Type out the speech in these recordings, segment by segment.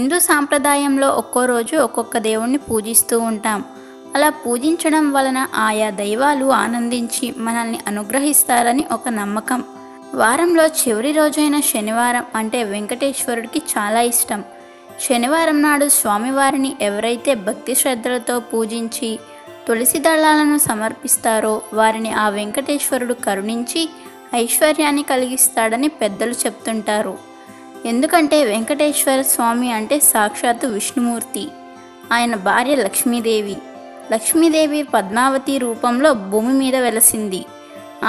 హిందూ సాంప్రదాయంలో ఒక్కో రోజు ఒక్కొక్క దేవుణ్ణి పూజిస్తూ ఉంటాం. అలా పూజించడం వలన ఆయా దైవాలు ఆనందించి మనల్ని అనుగ్రహిస్తారని ఒక నమ్మకం. వారంలో చివరి రోజైన శనివారం అంటే వెంకటేశ్వరుడికి చాలా ఇష్టం. శనివారం నాడు స్వామివారిని ఎవరైతే భక్తి శ్రద్ధలతో పూజించి తులసి దళాలను సమర్పిస్తారో వారిని ఆ వెంకటేశ్వరుడు కరుణించి ఐశ్వర్యాన్ని కలిగిస్తాడని పెద్దలు చెప్తుంటారు. ఎందుకంటే వెంకటేశ్వర స్వామి అంటే సాక్షాత్తు విష్ణుమూర్తి. ఆయన భార్య లక్ష్మీదేవి. లక్ష్మీదేవి పద్మావతి రూపంలో భూమి మీద వెలసింది.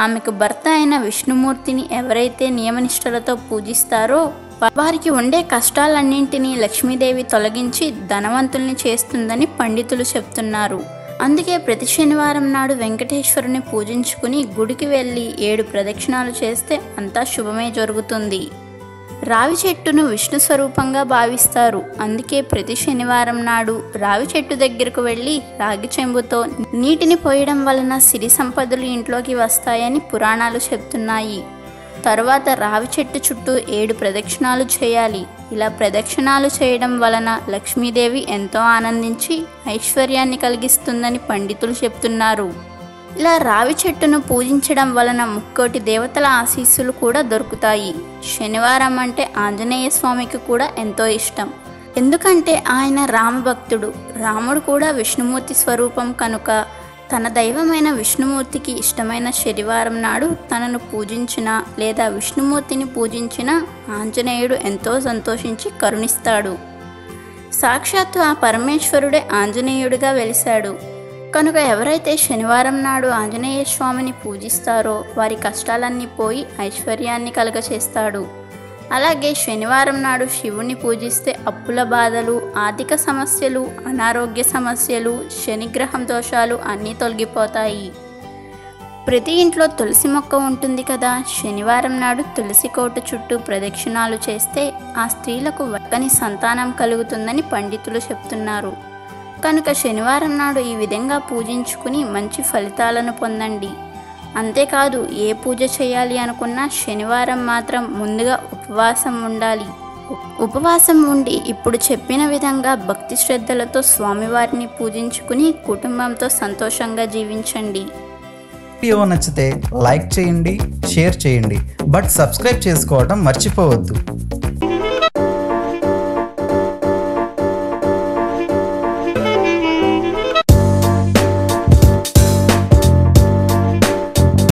ఆమెకు భర్త అయిన విష్ణుమూర్తిని ఎవరైతే నియమనిష్టలతో పూజిస్తారో వారికి ఉండే కష్టాలన్నింటినీ లక్ష్మీదేవి తొలగించి ధనవంతుల్ని చేస్తుందని పండితులు చెప్తున్నారు. అందుకే ప్రతి శనివారం నాడు వెంకటేశ్వరుని పూజించుకుని గుడికి వెళ్ళి 7 ప్రదక్షిణాలు చేస్తే అంతా శుభమే జరుగుతుంది. రావి చెట్టును విష్ణు స్వరూపంగా భావిస్తారు. అందుకే ప్రతి శనివారం నాడు రావి చెట్టు దగ్గరకు వెళ్ళి రాగి చెంబుతో నీటిని పోయడం వలన సిరి సంపదలు ఇంట్లోకి వస్తాయని పురాణాలు చెప్తున్నాయి. తరువాత రావి చెట్టు చుట్టూ 7 ప్రదక్షిణాలు చేయాలి. ఇలా ప్రదక్షిణాలు చేయడం వలన లక్ష్మీదేవి ఎంతో ఆనందించి ఐశ్వర్యాన్ని కలిగిస్తుందని పండితులు చెప్తున్నారు. ఇలా రావి చెట్టును పూజించడం వలన 3 దేవతల ఆశీస్సులు కూడా దొరుకుతాయి. శనివారం అంటే ఆంజనేయ స్వామికి కూడా ఎంతో ఇష్టం. ఎందుకంటే ఆయన రామభక్తుడు. రాముడు కూడా విష్ణుమూర్తి స్వరూపం కనుక తన దైవమైన విష్ణుమూర్తికి ఇష్టమైన శనివారం నాడు తనను పూజించిన లేదా విష్ణుమూర్తిని పూజించిన ఆంజనేయుడు ఎంతో సంతోషించి కరుణిస్తాడు. సాక్షాత్తు ఆ పరమేశ్వరుడే ఆంజనేయుడిగా వెలిశాడు కనుక ఎవరైతే శనివారం నాడు ఆంజనేయ స్వామిని పూజిస్తారో వారి కష్టాలన్నీ పోయి ఐశ్వర్యాన్ని కలుగచేస్తాడు. అలాగే శనివారం నాడు శివుని పూజిస్తే అప్పుల బాధలు, ఆర్థిక సమస్యలు, అనారోగ్య సమస్యలు, శనిగ్రహం దోషాలు అన్నీ తొలగిపోతాయి. ప్రతి ఇంట్లో తులసి మొక్క ఉంటుంది కదా. శనివారం నాడు తులసి కోట చుట్టూ ప్రదక్షిణాలు చేస్తే ఆ స్త్రీలకు చక్కని సంతానం కలుగుతుందని పండితులు చెప్తున్నారు. కనుక శనివారం నాడు ఈ విధంగా పూజించుకుని మంచి ఫలితాలను పొందండి. అంతేకాదు ఏ పూజ చేయాలి అనుకున్నా శనివారం మాత్రం ముందుగా ఉపవాసం ఉండాలి. ఉపవాసం ఉండి ఇప్పుడు చెప్పిన విధంగా భక్తి శ్రద్ధలతో స్వామివారిని పూజించుకుని కుటుంబంతో సంతోషంగా జీవించండి. వీడియో నచ్చితే లైక్ చేయండి, షేర్ చేయండి, బట్ సబ్స్క్రైబ్ చేసుకోవడం మర్చిపోవద్దు.